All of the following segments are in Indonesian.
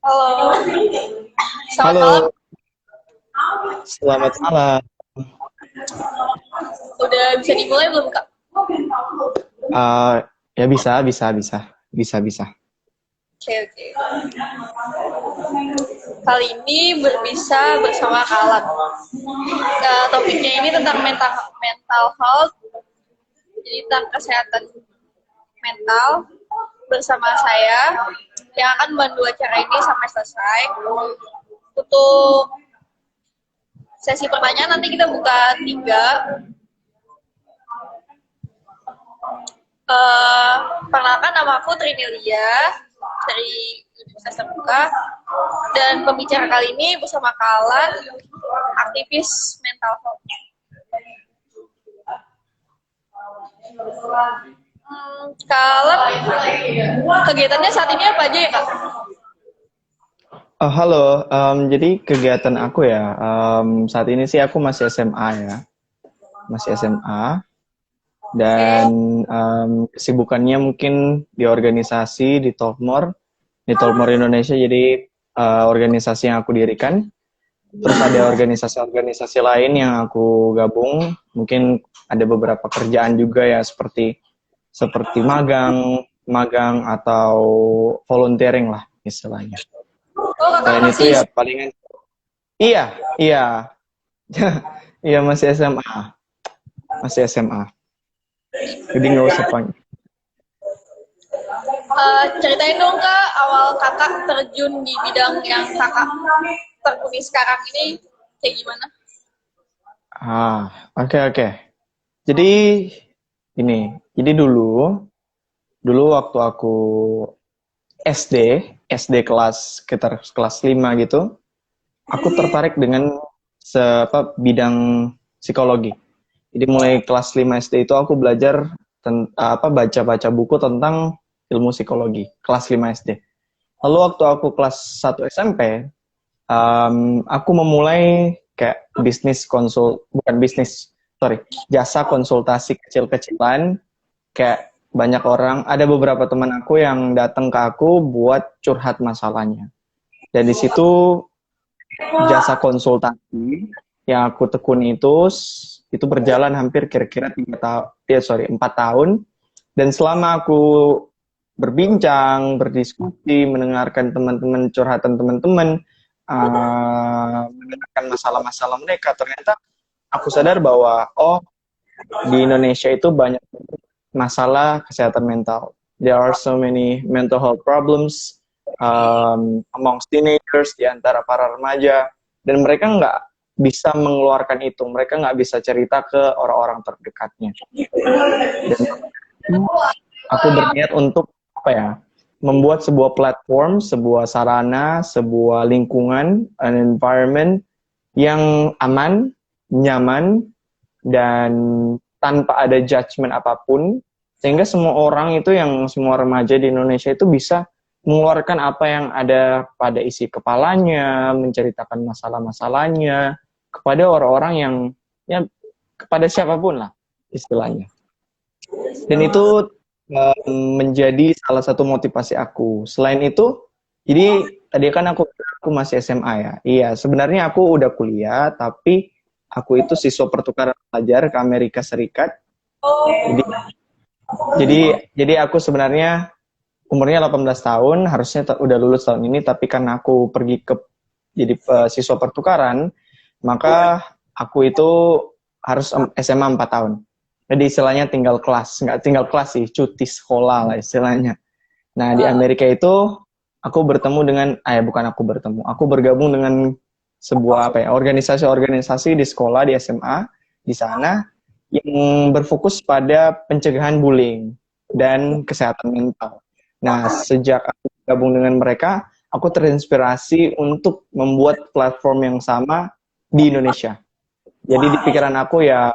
Halo. Selamat Halo, malam. selamat malam. Udah bisa dimulai belum, Kak? Ya bisa. Oke. Kali ini berbisa bersama Kalan. Topiknya ini tentang mental health, jadi tentang kesehatan mental bersama saya yang akan membantu acara ini sampai selesai. Untuk sesi pertanyaan nanti kita buka 3. Perkenalkan, nama aku Trinelia dari Universitas Terbuka, dan pembicara kali ini bersama Kalan, aktivis mental health. Kalan, kegiatannya saat ini apa aja ya, Kak? Halo, jadi kegiatan aku ya, saat ini sih aku masih SMA ya, dan kesibukannya mungkin di organisasi di Talkmore Indonesia. Jadi organisasi yang aku dirikan, terus ada organisasi lain yang aku gabung. Mungkin ada beberapa kerjaan juga ya, seperti magang atau volunteering lah istilahnya. Oh, Kakak Selain itu masih ya palingan iya iya masih SMA. Jadi nggak usah panjang. ceritain dong, Kak, awal Kakak terjun di bidang yang Kakak tekuni sekarang ini kayak gimana? Oke. Jadi jadi dulu waktu aku SD kelas sekitar kelas 5 gitu, aku tertarik dengan bidang psikologi. Jadi mulai kelas 5 SD itu aku belajar baca-baca buku tentang ilmu psikologi, kelas 5 SD. Lalu waktu aku kelas 1 SMP, aku memulai kayak jasa konsultasi kecil-kecilan. Kayak banyak orang, ada beberapa teman aku yang datang ke aku buat curhat masalahnya. Dan di situ jasa konsultasi yang aku tekuni itu berjalan hampir kira-kira 4 tahun. Dan selama aku berbincang, berdiskusi, mendengarkan teman-teman, curhatan teman-teman, mendengarkan masalah-masalah mereka, ternyata aku sadar bahwa di Indonesia itu banyak masalah kesehatan mental. There are so many mental health problems amongst teenagers, di antara para remaja, dan mereka nggak bisa mengeluarkan itu, mereka nggak bisa cerita ke orang-orang terdekatnya. Dan aku berniat untuk membuat sebuah platform, sebuah sarana, sebuah lingkungan, an environment yang aman, nyaman, dan tanpa ada judgement apapun, sehingga semua remaja di Indonesia itu bisa mengeluarkan apa yang ada pada isi kepalanya, menceritakan masalah-masalahnya kepada orang-orang yang kepada siapapun lah istilahnya. Dan itu menjadi salah satu motivasi aku. Selain itu, jadi tadi kan aku masih SMA ya. Iya, sebenarnya aku udah kuliah, tapi aku itu siswa pertukaran pelajar ke Amerika Serikat. Jadi aku sebenarnya umurnya 18 tahun, harusnya udah lulus tahun ini, tapi karena aku pergi jadi siswa pertukaran, maka aku itu harus SMA 4 tahun. Jadi istilahnya nggak tinggal kelas sih, cuti sekolah lah istilahnya. Nah, di Amerika itu aku bergabung dengan sebuah organisasi di sekolah, di SMA di sana, yang berfokus pada pencegahan bullying dan kesehatan mental. Nah, sejak aku gabung dengan mereka, aku terinspirasi untuk membuat platform yang sama di Indonesia. Jadi di pikiran aku ya,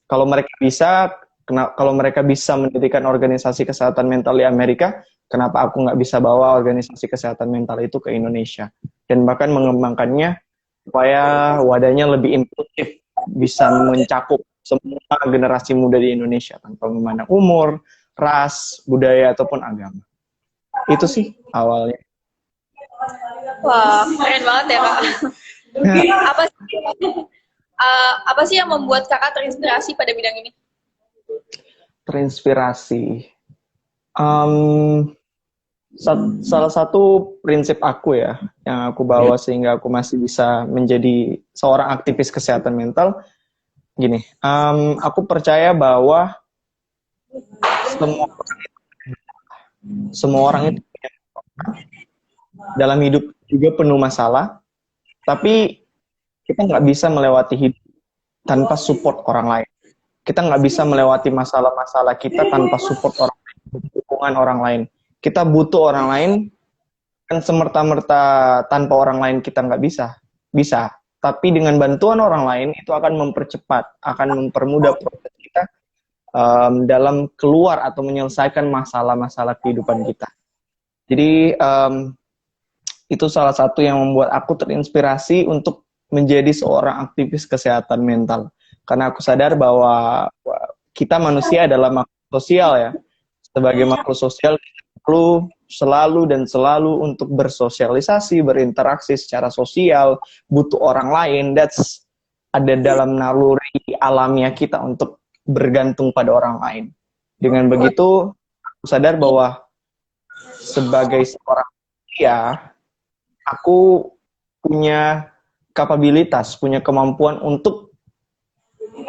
kalau mereka bisa, kalau mereka bisa mendirikan organisasi kesehatan mental di Amerika, kenapa aku nggak bisa bawa organisasi kesehatan mental itu ke Indonesia? Dan bahkan mengembangkannya supaya wadahnya lebih inklusif, bisa mencakup semua generasi muda di Indonesia tanpa memandang umur, ras, budaya, ataupun agama. Itu sih awalnya. Wah, keren banget ya kak. Apa sih, apa sih yang membuat kakak terinspirasi pada bidang ini? Terinspirasi. Salah satu prinsip aku ya, yang aku bawa sehingga aku masih bisa menjadi seorang aktivis kesehatan mental, gini, aku percaya bahwa semua orang itu dalam hidup juga penuh masalah, tapi kita nggak bisa melewati hidup tanpa support orang lain. Kita nggak bisa melewati masalah-masalah kita tanpa support orang lain, dukungan orang lain. Kita butuh orang lain, kan semerta-merta tanpa orang lain kita nggak bisa. Bisa. Tapi dengan bantuan orang lain itu akan mempercepat, akan mempermudah proses kita dalam keluar atau menyelesaikan masalah-masalah kehidupan kita. Jadi itu salah satu yang membuat aku terinspirasi untuk menjadi seorang aktivis kesehatan mental. Karena aku sadar bahwa kita manusia adalah makhluk sosial ya. Sebagai makhluk sosial kita perlu selalu untuk bersosialisasi, berinteraksi secara sosial, butuh orang lain. That's ada dalam naluri alamiah kita untuk bergantung pada orang lain. Dengan begitu, aku sadar bahwa sebagai seorang manusia, aku punya kapabilitas, punya kemampuan untuk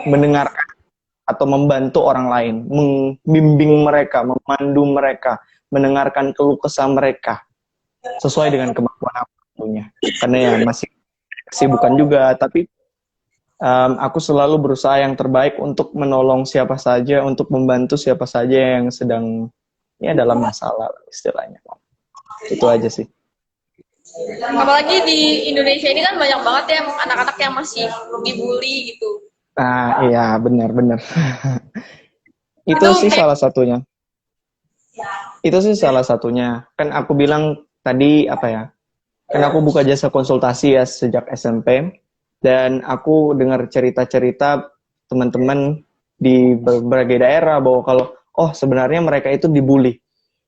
mendengarkan atau membantu orang lain, membimbing mereka, memandu mereka, mendengarkan keluh kesah mereka sesuai dengan kemampuan aku punya. Karena ya masih kesibukan juga, tapi aku selalu berusaha yang terbaik untuk menolong siapa saja, untuk membantu siapa saja yang sedang ya dalam masalah istilahnya. Itu aja sih. Apalagi di Indonesia ini kan banyak banget ya anak-anak yang masih dibully gitu. Nah, iya benar-benar. Itu Itu sih kayak salah satunya. Itu sih salah satunya. Kan aku bilang tadi apa ya? Kan aku buka jasa konsultasi ya sejak SMP dan aku dengar cerita-cerita teman-teman di berbagai daerah bahwa kalau sebenarnya mereka itu dibully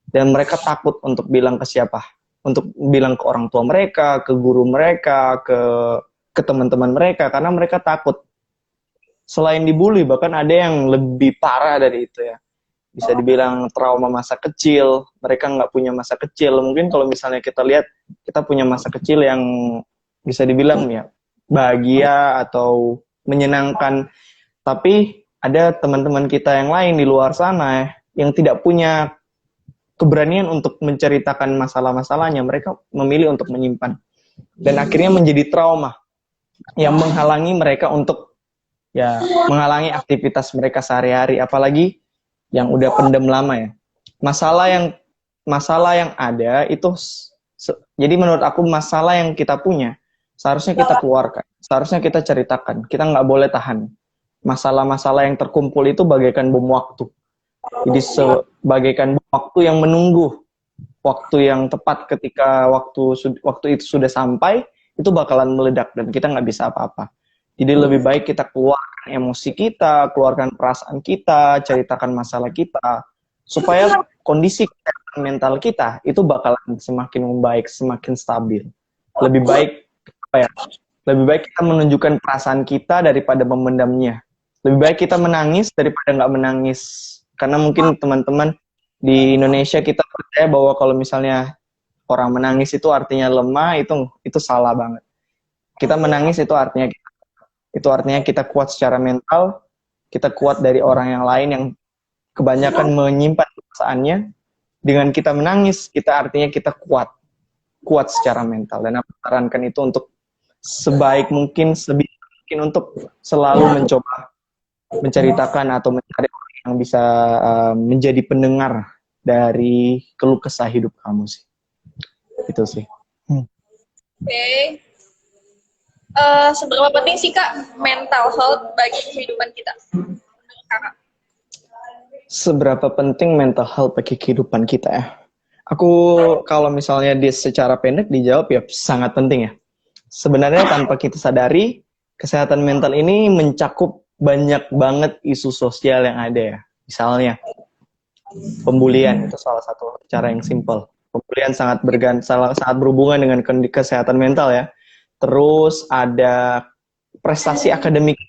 dan mereka takut untuk bilang ke siapa, untuk bilang ke orang tua mereka, ke guru mereka, ke teman-teman mereka karena mereka takut. Selain dibully bahkan ada yang lebih parah dari itu ya. Bisa dibilang trauma masa kecil, mereka nggak punya masa kecil. Mungkin kalau misalnya kita lihat, kita punya masa kecil yang bisa dibilang ya bahagia atau menyenangkan. Tapi ada teman-teman kita yang lain di luar sana yang tidak punya keberanian untuk menceritakan masalah-masalahnya. Mereka memilih untuk menyimpan. Dan akhirnya menjadi trauma yang menghalangi mereka untuk ya menghalangi aktivitas mereka sehari-hari. Apalagi yang udah pendem lama ya. Masalah yang ada itu jadi menurut aku masalah yang kita punya seharusnya kita keluarkan, seharusnya kita ceritakan. Kita nggak boleh tahan. Masalah-masalah yang terkumpul itu bagaikan bom waktu. Jadi bagaikan bom waktu yang menunggu waktu yang tepat ketika waktu itu sudah sampai itu bakalan meledak dan kita nggak bisa apa-apa. Jadi lebih baik kita keluarkan emosi kita, keluarkan perasaan kita, ceritakan masalah kita, supaya kondisi mental kita itu bakalan semakin membaik, semakin stabil. Lebih baik Lebih baik kita menunjukkan perasaan kita daripada memendamnya. Lebih baik kita menangis daripada nggak menangis. Karena mungkin teman-teman di Indonesia kita percaya bahwa kalau misalnya orang menangis itu artinya lemah, itu salah banget. Kita menangis itu artinya kita kuat secara mental, kita kuat dari orang yang lain yang kebanyakan menyimpan perasaannya. Dengan kita menangis, artinya kita kuat secara mental. Dan aku sarankan itu untuk sebaik mungkin, sebisa mungkin untuk selalu mencoba menceritakan atau mencari orang yang bisa menjadi pendengar dari keluh kesah hidup kamu sih. Itu sih. Oke. Seberapa penting sih Kak mental health bagi kehidupan kita? Menurut Kakak? Seberapa penting mental health bagi kehidupan kita ya? Aku kalau misalnya secara pendek dijawab ya sangat penting ya. Sebenarnya tanpa kita sadari, kesehatan mental ini mencakup banyak banget isu sosial yang ada ya. Misalnya, pembulian itu salah satu cara yang simple. Pembulian sangat berhubungan dengan kesehatan mental ya. Terus ada prestasi akademik.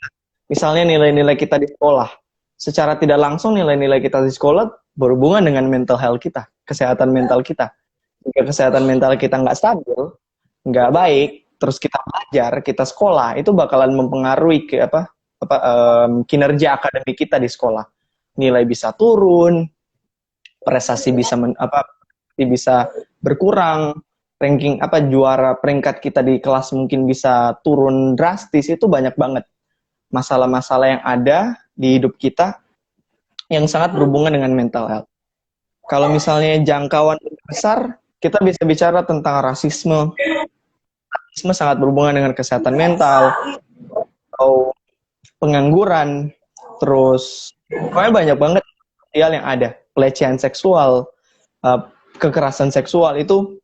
Misalnya nilai-nilai kita di sekolah. Secara tidak langsung nilai-nilai kita di sekolah berhubungan dengan mental health kita, kesehatan mental kita. Jika kesehatan mental kita nggak stabil, nggak baik, terus kita belajar, kita sekolah, itu bakalan mempengaruhi kinerja akademik kita di sekolah. Nilai bisa turun, prestasi bisa berkurang, ranking juara peringkat kita di kelas mungkin bisa turun drastis. Itu banyak banget masalah-masalah yang ada di hidup kita yang sangat berhubungan dengan mental health. Kalau misalnya jangkauan besar, kita bisa bicara tentang rasisme. Rasisme sangat berhubungan dengan kesehatan mental, atau pengangguran, terus pokoknya banyak banget hal yang ada. Pelecehan seksual, kekerasan seksual itu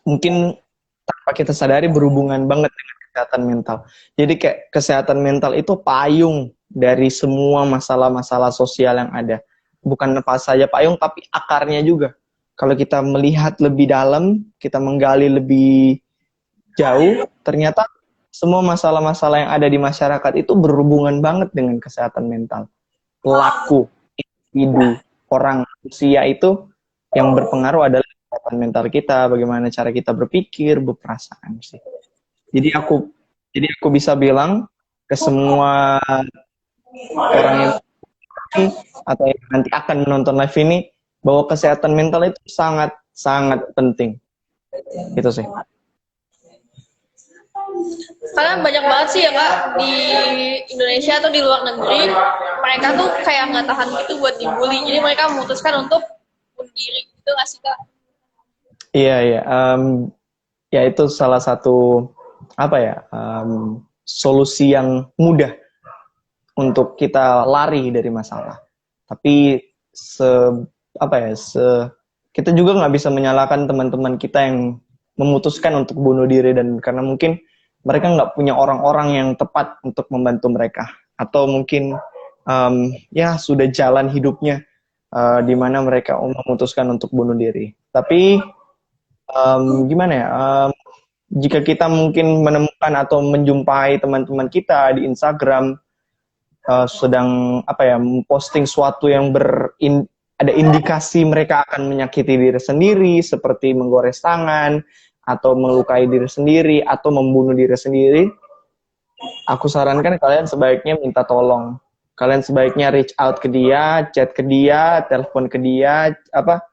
mungkin tanpa kita sadari berhubungan banget dengan kesehatan mental. Jadi kayak kesehatan mental itu payung dari semua masalah-masalah sosial yang ada. Bukan apa saja payung, tapi akarnya juga. Kalau kita melihat lebih dalam, kita menggali lebih jauh, ternyata semua masalah-masalah yang ada di masyarakat itu berhubungan banget dengan kesehatan mental. Pelaku, individu, orang, usia itu yang berpengaruh adalah kesehatan mental kita, bagaimana cara kita berpikir, berperasaan sih. Jadi aku bisa bilang ke semua orang yang atau yang nanti akan menonton live ini bahwa kesehatan mental itu sangat penting. Itu sih. Karena banyak banget sih ya Kak di Indonesia atau di luar negeri, mereka tuh kayak nggak tahan gitu buat dibully, jadi mereka memutuskan untuk bunuh diri. Itu nggak sih Kak? Iya. Ya itu salah satu solusi yang mudah untuk kita lari dari masalah. Tapi kita juga nggak bisa menyalahkan teman-teman kita yang memutuskan untuk bunuh diri, dan karena mungkin mereka nggak punya orang-orang yang tepat untuk membantu mereka, atau mungkin sudah jalan hidupnya di mana mereka memutuskan untuk bunuh diri. Tapi jika kita mungkin menemukan atau menjumpai teman-teman kita di Instagram sedang memposting sesuatu yang ada indikasi mereka akan menyakiti diri sendiri, seperti menggores tangan atau melukai diri sendiri atau membunuh diri sendiri, aku sarankan kalian sebaiknya minta tolong. Kalian sebaiknya reach out ke dia, chat ke dia, telepon ke dia,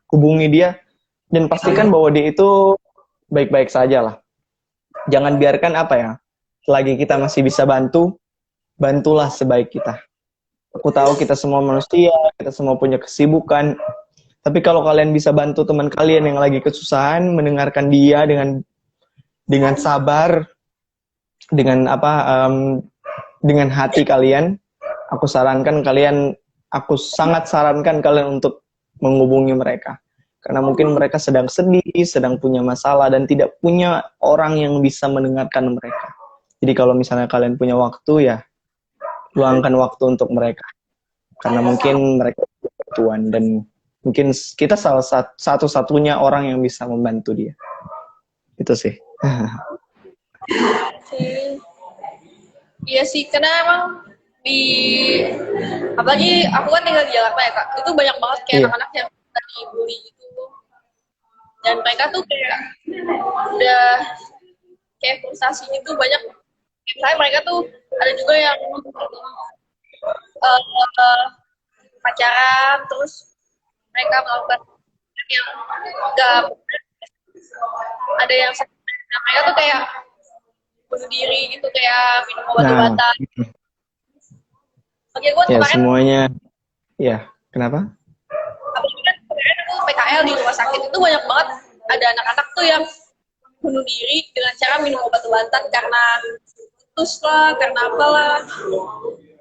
hubungi dia, dan pastikan bahwa dia itu baik-baik saja lah. Jangan biarkan selagi kita masih bisa bantulah sebaik kita. Aku tahu kita semua manusia, kita semua punya kesibukan. Tapi kalau kalian bisa bantu teman kalian yang lagi kesusahan, mendengarkan dia dengan sabar, dengan dengan hati kalian, aku sangat sarankan kalian untuk menghubungi mereka. Karena mungkin mereka sedang sedih, sedang punya masalah, dan tidak punya orang yang bisa mendengarkan mereka. Jadi kalau misalnya kalian punya waktu, ya luangkan waktu untuk mereka. Karena mungkin mereka butuh bantuan, dan mungkin kita salah satu-satunya orang yang bisa membantu dia. Itu sih. Iya sih, karena emang apalagi aku kan tinggal di Jakarta ya Kak, itu banyak banget kayak anak-anak yang dibully gitu. Dan mereka tuh kayak udah kayak frustasi gitu, banyak. Misalnya mereka tuh ada juga yang pacaran, terus mereka melakukan yang enggak, ada yang mereka tuh kayak bunuh diri gitu, kayak minum obat-obatan. Oke, gue ya semuanya, ya kenapa? Apalagi kan kemarin aku misalnya di rumah sakit itu banyak banget ada anak-anak tuh yang bunuh diri dengan cara minum obat-obatan karena putus lah, karena apalah.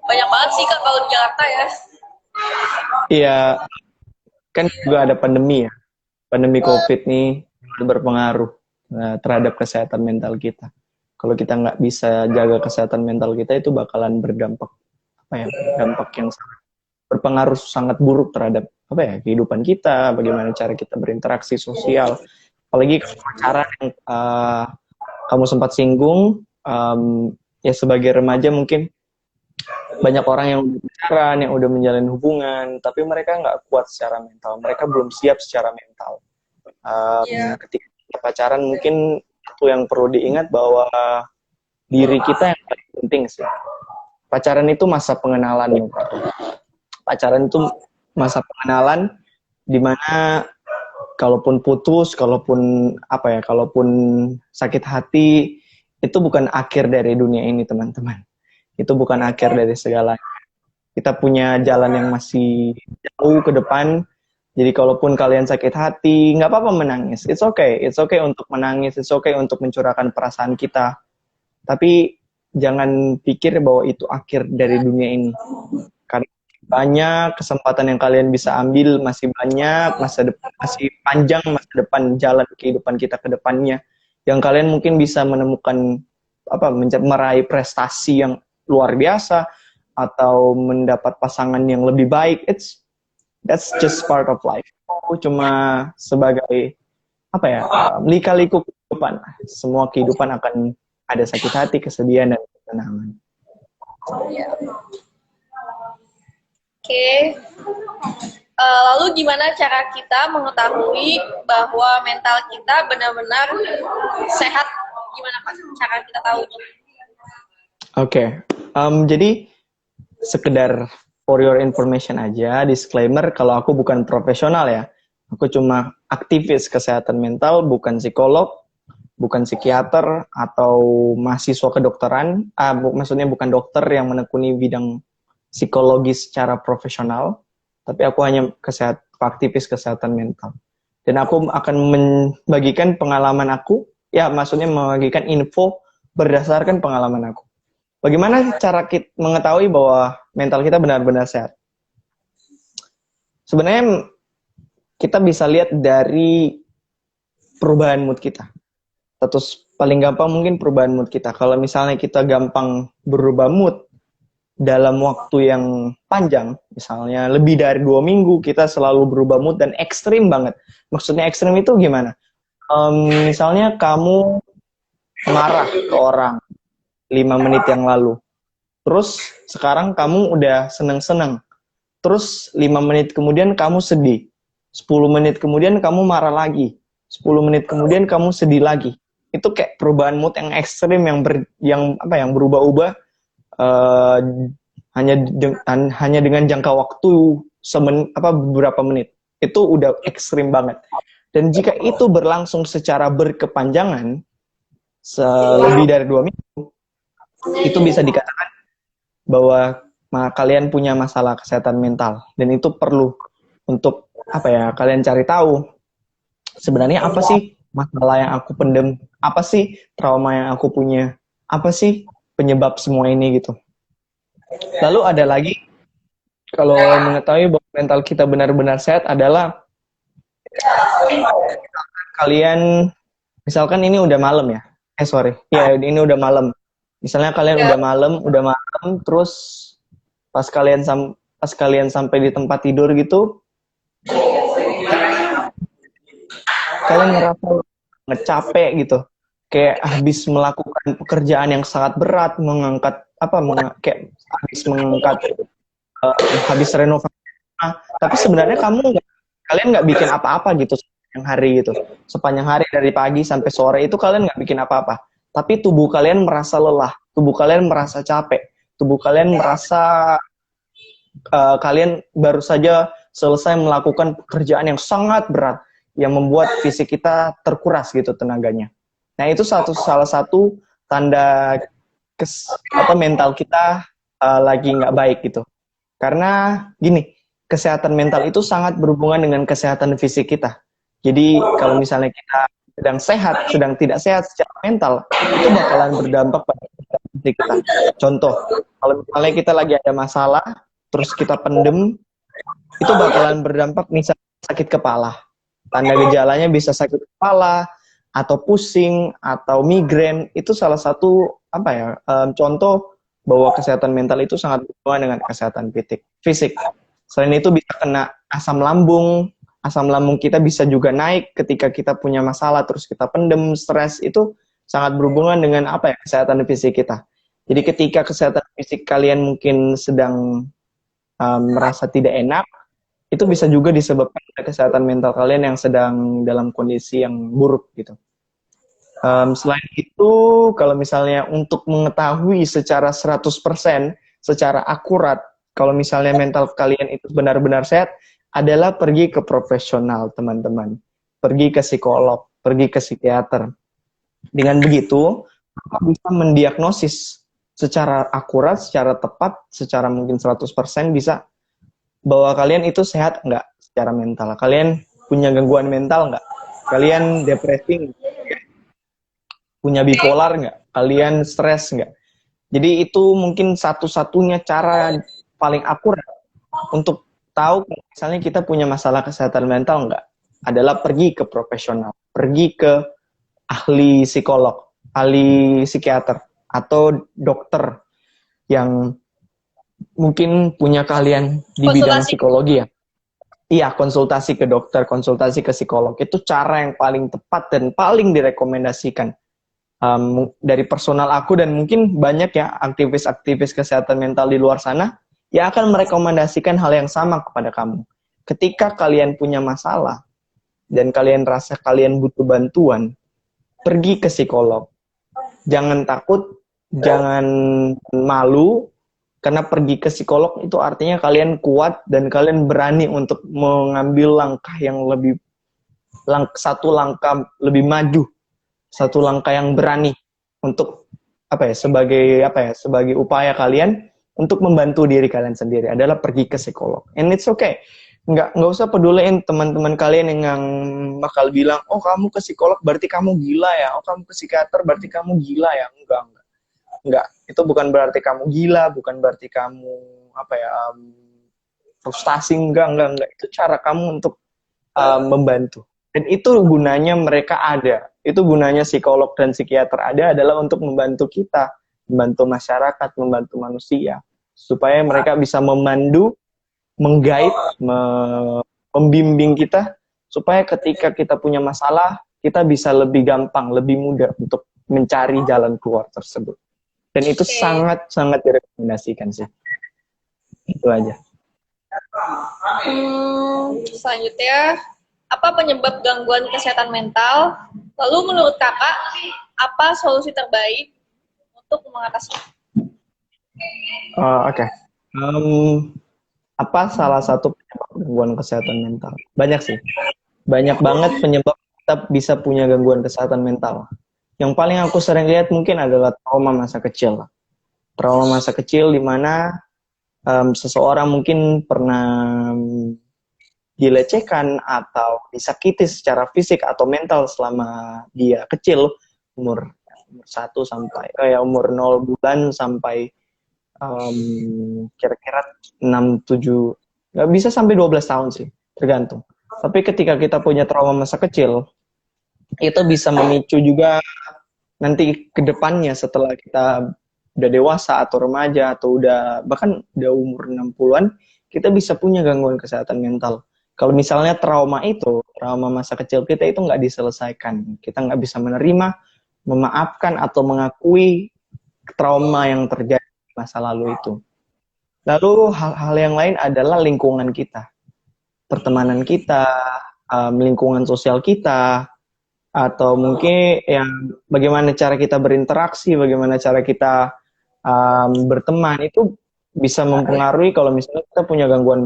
Banyak banget sih Kak kalau di Jakarta ya. Iya, kan juga ada pandemi ya. Pandemi COVID nih berpengaruh terhadap kesehatan mental kita. Kalau kita nggak bisa jaga kesehatan mental kita, itu bakalan berdampak dampak yang sangat berpengaruh sangat buruk terhadap kehidupan kita, bagaimana cara kita berinteraksi sosial. Apalagi cara yang kamu sempat singgung, ya sebagai remaja mungkin banyak orang yang udah pacaran, yang udah menjalin hubungan, tapi mereka nggak kuat secara mental, mereka belum siap secara mental. Ketika kita pacaran mungkin itu yang perlu diingat bahwa diri kita yang paling penting sih. Pacaran itu masa pengenalan nih. Pacaran itu masa pengenalan di mana kalaupun putus, kalaupun sakit hati, itu bukan akhir dari dunia ini, teman-teman. Itu bukan akhir dari segalanya. Kita punya jalan yang masih jauh ke depan. Jadi kalaupun kalian sakit hati, nggak apa-apa menangis. It's okay untuk menangis, it's okay untuk mencurahkan perasaan kita. Tapi jangan pikir bahwa itu akhir dari dunia ini. Karena banyak kesempatan yang kalian bisa ambil, masih banyak masih panjang masa depan, jalan kehidupan kita ke depannya, yang kalian mungkin bisa menemukan meraih prestasi yang luar biasa atau mendapat pasangan yang lebih baik. That's just part of life. Cuma sebagai lika-liku kehidupan. Semua kehidupan akan ada sakit hati, kesedihan, dan ketenangan. Oke. Lalu gimana cara kita mengetahui bahwa mental kita benar-benar sehat? Gimana Pak cara kita tahu? Oke. Jadi sekedar for your information aja, disclaimer, kalau aku bukan profesional ya. Aku cuma aktivis kesehatan mental, bukan psikolog, bukan psikiater, atau mahasiswa kedokteran. Maksudnya bukan dokter yang menekuni bidang psikologi secara profesional, tapi aku hanya aktivis kesehatan mental. Dan aku akan membagikan pengalaman aku, ya maksudnya membagikan info berdasarkan pengalaman aku. Bagaimana cara kita mengetahui bahwa mental kita benar-benar sehat? Sebenarnya kita bisa lihat dari perubahan mood kita. Terus paling gampang mungkin perubahan mood kita. Kalau misalnya kita gampang berubah mood dalam waktu yang panjang, misalnya lebih dari 2 minggu kita selalu berubah mood dan ekstrim banget. Maksudnya ekstrim itu gimana? Misalnya kamu marah ke orang 5 menit yang lalu. Terus sekarang kamu udah seneng-seneng. Terus 5 menit kemudian kamu sedih. 10 menit kemudian kamu marah lagi. 10 menit kemudian kamu sedih lagi. Itu kayak perubahan mood yang ekstrim yang berubah-ubah hanya dengan jangka waktu beberapa menit. Itu udah ekstrim banget. Dan jika itu berlangsung secara berkepanjangan lebih dari 2 minggu, itu bisa dikatakan bahwa kalian punya masalah kesehatan mental, dan itu perlu untuk kalian cari tahu sebenarnya apa sih masalah yang aku pendem, apa sih trauma yang aku punya, apa sih penyebab semua ini gitu. Lalu ada lagi, kalau mengetahui bahwa mental kita benar-benar sehat adalah kalian misalkan ini udah malam ya, ini udah malam. Misalnya kalian udah malam, terus pas kalian sampai di tempat tidur gitu, kalian ngerasa ngecapek gitu, kayak habis melakukan pekerjaan yang sangat berat, habis renovasi. Tapi sebenarnya kalian nggak bikin apa-apa gitu sepanjang hari dari pagi sampai sore itu kalian nggak bikin apa-apa. Tapi tubuh kalian merasa lelah, tubuh kalian merasa capek, tubuh kalian merasa kalian baru saja selesai melakukan pekerjaan yang sangat berat, yang membuat fisik kita terkuras gitu tenaganya. Nah itu salah satu tanda mental kita lagi nggak baik gitu. Karena gini, kesehatan mental itu sangat berhubungan dengan kesehatan fisik kita. Jadi kalau misalnya kita sedang sehat, sedang tidak sehat secara mental, itu bakalan berdampak pada fisik kita. Contoh, kalau misalnya kita lagi ada masalah, terus kita pendem, itu bakalan berdampak misalnya sakit kepala. Tanda gejalanya bisa sakit kepala, atau pusing, atau migrain. Itu salah satu apa ya contoh bahwa kesehatan mental itu sangat berhubungan dengan kesehatan fisik. Selain itu bisa kena asam lambung. Asam lambung kita bisa juga naik ketika kita punya masalah, terus kita pendem, stres, itu sangat berhubungan dengan apa ya, kesehatan fisik kita. Jadi ketika kesehatan fisik kalian mungkin sedang merasa tidak enak, itu bisa juga disebabkan oleh kesehatan mental kalian yang sedang dalam kondisi yang buruk gitu. Selain itu, kalau misalnya untuk mengetahui secara 100%, secara akurat, kalau misalnya mental kalian itu benar-benar sehat, adalah pergi ke profesional, teman-teman. Pergi ke psikolog, pergi ke psikiater. Dengan begitu, mereka bisa mendiagnosis secara akurat, secara tepat, secara mungkin 100% bisa bahwa kalian itu sehat nggak secara mental. Kalian punya gangguan mental nggak? Kalian depresi nggak? Punya bipolar nggak? Kalian stres nggak? Jadi itu mungkin satu-satunya cara paling akurat untuk tahu misalnya kita punya masalah kesehatan mental nggak, adalah pergi ke profesional, pergi ke ahli psikolog, ahli psikiater, atau dokter yang mungkin punya kalian di bidang psikologi ya. Iya, konsultasi ke dokter, konsultasi ke psikolog. Itu cara yang paling tepat dan paling direkomendasikan. Dari personal aku dan mungkin banyak ya aktivis-aktivis kesehatan mental di luar sana yang akan merekomendasikan hal yang sama kepada kamu. Ketika kalian punya masalah dan kalian rasa kalian butuh bantuan, pergi ke psikolog. Jangan takut, jangan malu, karena pergi ke psikolog itu artinya kalian kuat dan kalian berani untuk mengambil langkah yang satu langkah lebih maju, satu langkah yang berani untuk sebagai upaya kalian untuk membantu diri kalian sendiri adalah pergi ke psikolog. And it's okay. Nggak usah peduliin teman-teman kalian yang bakal bilang, oh kamu ke psikolog berarti kamu gila ya, oh kamu ke psikiater berarti kamu gila ya. Enggak. Itu bukan berarti kamu gila, bukan berarti kamu frustasi, enggak. Itu cara kamu untuk membantu. Dan itu gunanya mereka ada. Itu gunanya psikolog dan psikiater ada adalah untuk membantu kita, membantu masyarakat, membantu manusia, supaya mereka bisa memandu, menggait, membimbing kita, supaya ketika kita punya masalah, kita bisa lebih gampang, lebih mudah untuk mencari jalan keluar tersebut. Dan itu sangat-sangat direkomendasikan sih. Itu aja. Selanjutnya, apa penyebab gangguan kesehatan mental? Lalu menurut kakak, apa solusi terbaik untuk mengatasinya? Oke. Apa salah satu penyebab gangguan kesehatan mental? Banyak sih. Banyak banget penyebab kita bisa punya gangguan kesehatan mental. Yang paling aku sering lihat mungkin adalah trauma masa kecil. Trauma masa kecil di mana seseorang mungkin pernah dilecehkan atau disakiti secara fisik atau mental selama dia kecil, umur 0 bulan sampai kira-kira 6-7, nggak bisa sampai 12 tahun sih, tergantung. Tapi ketika kita punya trauma masa kecil, itu bisa memicu juga nanti ke depannya setelah kita udah dewasa atau remaja atau bahkan udah umur 60-an, kita bisa punya gangguan kesehatan mental. Kalau misalnya trauma masa kecil kita itu nggak diselesaikan, kita nggak bisa menerima, memaafkan atau mengakui trauma yang terjadi di masa lalu itu. Lalu hal-hal yang lain adalah lingkungan kita, pertemanan kita, lingkungan sosial kita, atau mungkin yang bagaimana cara kita berinteraksi, bagaimana cara kita berteman, itu bisa mempengaruhi kalau misalnya kita punya gangguan,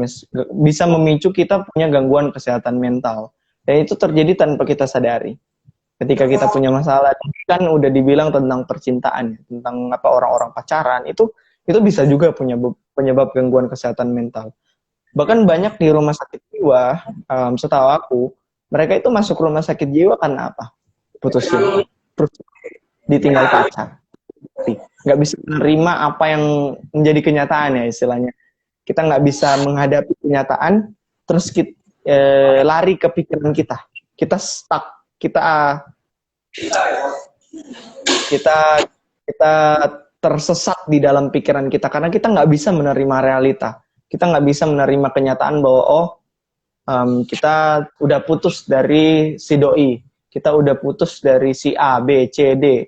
bisa memicu kita punya gangguan kesehatan mental. Dan itu terjadi tanpa kita sadari. Ketika kita punya masalah, kan udah dibilang tentang percintaan, tentang orang-orang pacaran, itu bisa juga punya penyebab gangguan kesehatan mental. Bahkan banyak di rumah sakit jiwa, setahu aku, Mereka itu masuk rumah sakit jiwa karena apa? Putus cinta, ditinggal pacar, nggak bisa menerima apa yang menjadi kenyataan ya istilahnya. Kita nggak bisa menghadapi kenyataan, terus kita lari ke pikiran kita stuck, kita tersesat di dalam pikiran kita karena kita nggak bisa menerima realita, kita nggak bisa menerima kenyataan bahwa kita udah putus dari si doi, kita udah putus dari si A, B, C, D,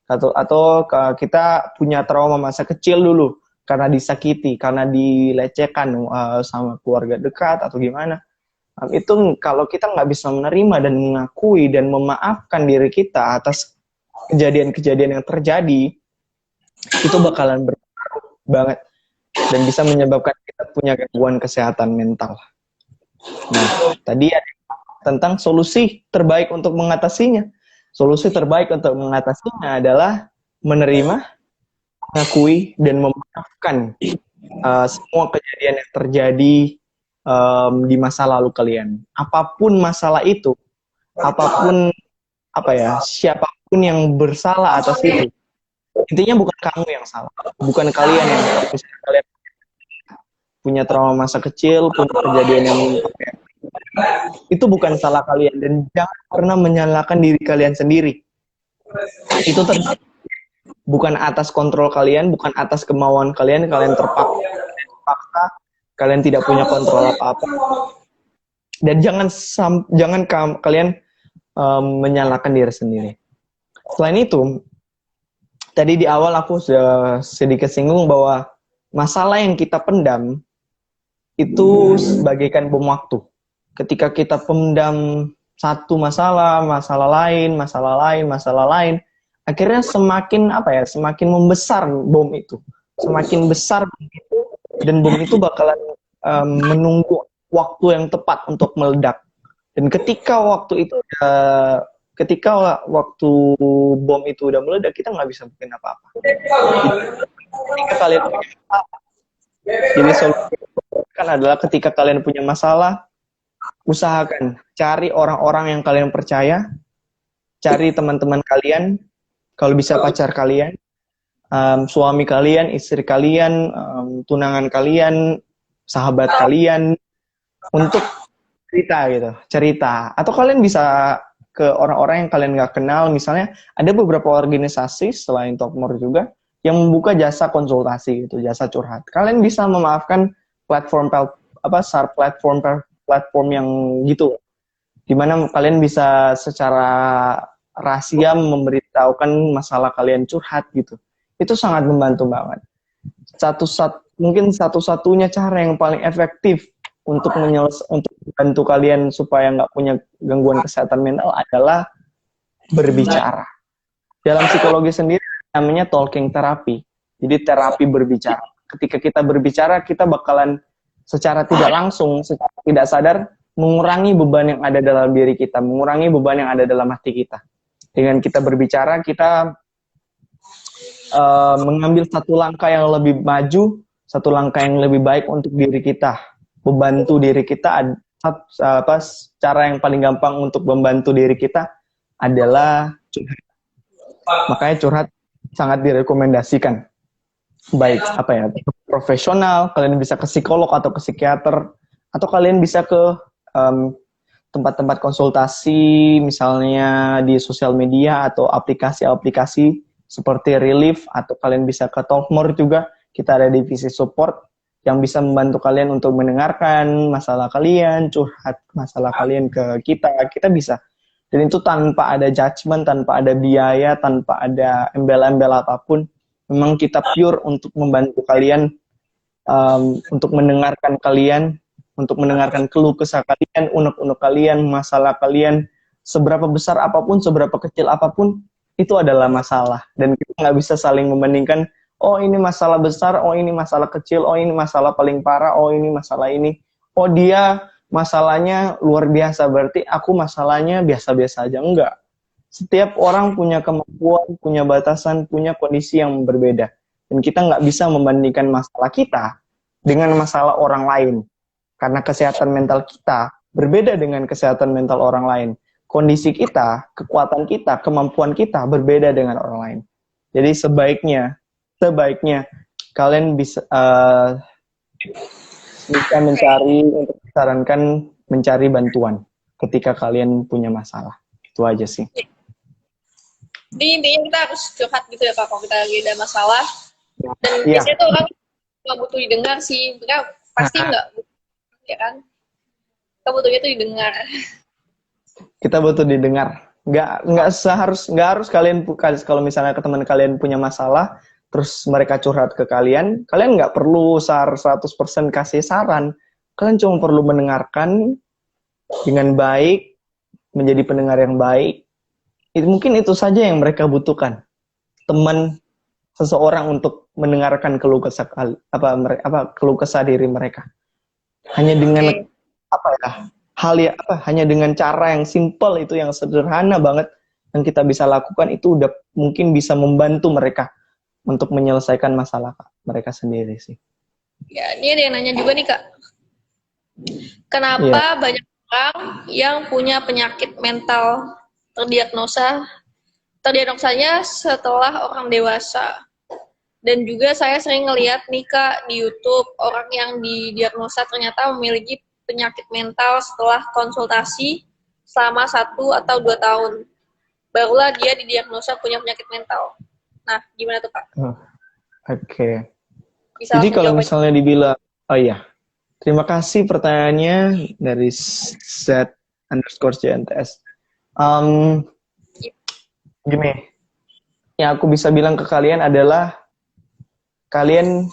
atau kita punya trauma masa kecil dulu karena disakiti, karena dilecehkan sama keluarga dekat atau gimana. Itu kalau kita nggak bisa menerima dan mengakui dan memaafkan diri kita atas kejadian-kejadian yang terjadi, itu bakalan berpengaruh banget dan bisa menyebabkan kita punya gangguan kesehatan mental. Nah, tadi ada tentang solusi terbaik untuk mengatasinya. Solusi terbaik untuk mengatasinya adalah menerima, mengakui, dan memaafkan semua kejadian yang terjadi di masa lalu kalian. Apapun masalah itu, apapun siapapun yang bersalah atas itu, intinya bukan kamu yang salah, bukan kalian yang salah. Misalnya kalian punya trauma masa kecil, punya kejadian yang itu bukan salah kalian, dan jangan pernah menyalahkan diri kalian sendiri. Itu bukan atas kontrol kalian, bukan atas kemauan kalian terpaksa, kalian tidak punya kontrol apa-apa. Dan jangan kalian menyalahkan diri sendiri. Selain itu, tadi di awal aku sudah sedikit singgung bahwa masalah yang kita pendam itu bagaikan bom waktu. Ketika kita pendam satu masalah lain, akhirnya semakin membesar bom itu. Semakin besar bom itu, dan bom itu bakalan menunggu waktu yang tepat untuk meledak. Dan ketika waktu bom itu udah meledak, kita nggak bisa bikin apa-apa. Ketika kalian punya masalah, jadi solusi kan adalah ketika kalian punya masalah, usahakan cari orang-orang yang kalian percaya, cari teman-teman kalian, kalau bisa pacar kalian, suami kalian, istri kalian, tunangan kalian, sahabat kalian, untuk cerita. Atau kalian bisa ke orang-orang yang kalian nggak kenal. Misalnya ada beberapa organisasi selain Talkmore juga yang membuka jasa konsultasi gitu, jasa curhat. Kalian bisa memaafkan platform yang gitu, dimana kalian bisa secara rahasia memberitahukan masalah kalian curhat gitu. Itu sangat membantu banget. Mungkin satu-satunya cara yang paling efektif untuk membantu kalian supaya nggak punya gangguan kesehatan mental adalah berbicara. Dalam psikologi sendiri namanya talking therapy. Jadi terapi berbicara. Ketika kita berbicara, kita bakalan secara tidak langsung, secara tidak sadar mengurangi beban yang ada dalam diri kita, mengurangi beban yang ada dalam hati kita. Dengan kita berbicara, kita mengambil satu langkah yang lebih maju, satu langkah yang lebih baik untuk diri kita, membantu diri kita. Cara yang paling gampang untuk membantu diri kita adalah curhat. Makanya curhat sangat direkomendasikan. Baik profesional, kalian bisa ke psikolog atau ke psikiater, atau kalian bisa ke tempat-tempat konsultasi, misalnya di sosial media atau aplikasi-aplikasi seperti Relief, atau kalian bisa ke Talkmore juga. Kita ada divisi support yang bisa membantu kalian untuk mendengarkan masalah kalian, curhat masalah kalian ke kita bisa. Dan itu tanpa ada judgement, tanpa ada biaya, tanpa ada embel-embel apapun. Memang kita pure untuk membantu kalian, untuk mendengarkan kalian, untuk mendengarkan keluh kesah kalian, unek-unek kalian, masalah kalian, seberapa besar apapun, seberapa kecil apapun, itu adalah masalah. Dan kita nggak bisa saling membandingkan, oh ini masalah besar, oh ini masalah kecil, oh ini masalah paling parah, oh ini masalah ini, oh dia masalahnya luar biasa, berarti aku masalahnya biasa-biasa aja. Enggak. Setiap orang punya kemampuan, punya batasan, punya kondisi yang berbeda. Dan kita nggak bisa membandingkan masalah kita dengan masalah orang lain. Karena kesehatan mental kita berbeda dengan kesehatan mental orang lain. Kondisi kita, kekuatan kita, kemampuan kita berbeda dengan orang lain. Jadi sebaiknya kalian bisa mencari, untuk disarankan mencari bantuan ketika kalian punya masalah. Itu aja sih. Jadi intinya kita harus curhat gitu ya Kak, kalau kita lagi ada masalah. Dan Iya. biasanya tuh orang nggak butuh didengar sih, mereka pasti nggak butuh, ya kan? Kita butuhnya tuh didengar. Kita butuh didengar. Nggak harus kalian, kalau misalnya ke teman kalian punya masalah, terus mereka curhat ke kalian nggak perlu 100% kasih saran. Kalian cuma perlu mendengarkan dengan baik, menjadi pendengar yang baik. Mungkin itu saja yang mereka butuhkan. Teman, seseorang untuk mendengarkan keluh kesah keluh kesah diri mereka. Hanya dengan hanya dengan cara yang simple, itu yang sederhana banget yang kita bisa lakukan, itu udah mungkin bisa membantu mereka untuk menyelesaikan masalah mereka sendiri sih. Ya, ini ada yang nanya juga nih Kak. Kenapa banyak orang yang punya penyakit mental terdiagnosanya setelah orang dewasa? Dan juga saya sering ngeliat nih Kak di YouTube, orang yang didiagnosa ternyata memiliki penyakit mental setelah konsultasi selama 1 atau 2 tahun. Barulah dia didiagnosa punya penyakit mental. Nah, gimana tuh Kak? Oke. Jadi kalau misalnya dibilang, terima kasih pertanyaannya dari Z_JNTS. Gini, yang aku bisa bilang ke kalian adalah kalian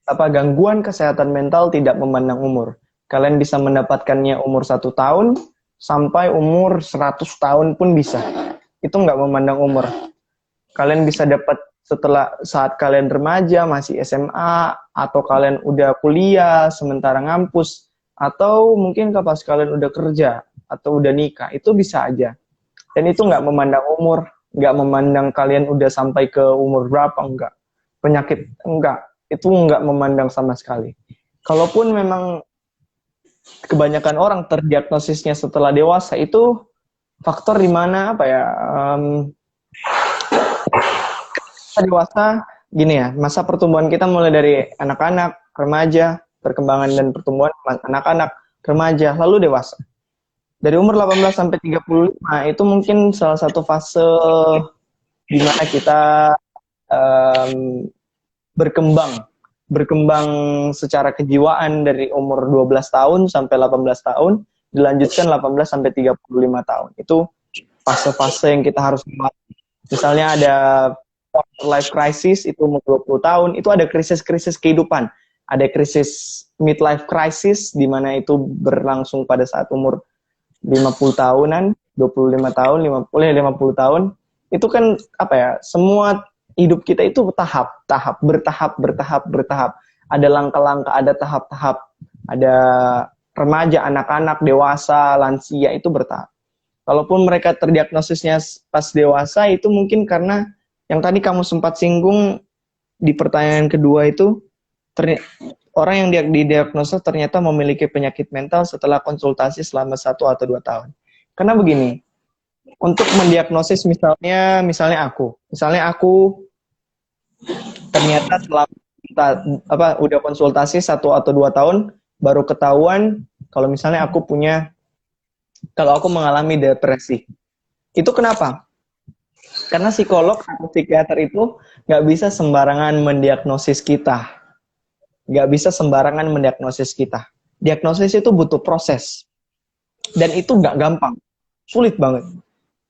gangguan kesehatan mental tidak memandang umur. Kalian bisa mendapatkannya umur 1 tahun sampai umur 100 tahun pun bisa. Itu nggak memandang umur. Kalian bisa dapat saat kalian remaja, masih SMA, atau kalian udah kuliah, sementara ngampus, atau mungkin pas kalian udah kerja, atau udah nikah, itu bisa aja. Dan itu nggak memandang umur, nggak memandang kalian udah sampai ke umur berapa, enggak. Penyakit, enggak. Itu nggak memandang sama sekali. Kalaupun memang kebanyakan orang terdiagnosisnya setelah dewasa, itu faktor di mana dewasa gini ya, masa pertumbuhan kita mulai dari anak-anak, remaja, perkembangan dan pertumbuhan anak-anak, remaja, lalu dewasa. Dari umur 18 sampai 35 itu mungkin salah satu fase di mana kita berkembang secara kejiwaan dari umur 12 tahun sampai 18 tahun, dilanjutkan 18 sampai 35 tahun. Itu fase-fase yang kita harus lewati. Misalnya ada life crisis, itu umur 20 tahun, itu ada krisis-krisis kehidupan. Ada krisis midlife crisis, di mana itu berlangsung pada saat umur 50 tahunan, 25 tahun, 50 tahun. Itu kan semua hidup kita itu bertahap. Ada langkah-langkah, ada tahap-tahap. Ada remaja, anak-anak, dewasa, lansia, itu bertahap. Kalaupun mereka terdiagnosisnya pas dewasa, itu mungkin karena yang tadi kamu sempat singgung di pertanyaan kedua itu, orang yang didiagnosa ternyata memiliki penyakit mental setelah konsultasi selama 1 atau 2 tahun. Karena begini, untuk mendiagnosis misalnya aku ternyata udah konsultasi 1 atau 2 tahun baru ketahuan kalau misalnya kalau aku mengalami depresi. Itu kenapa? Karena psikolog atau psikiater itu nggak bisa sembarangan mendiagnosis kita. Nggak bisa sembarangan mendiagnosis kita. Diagnosis itu butuh proses. Dan itu nggak gampang. Sulit banget.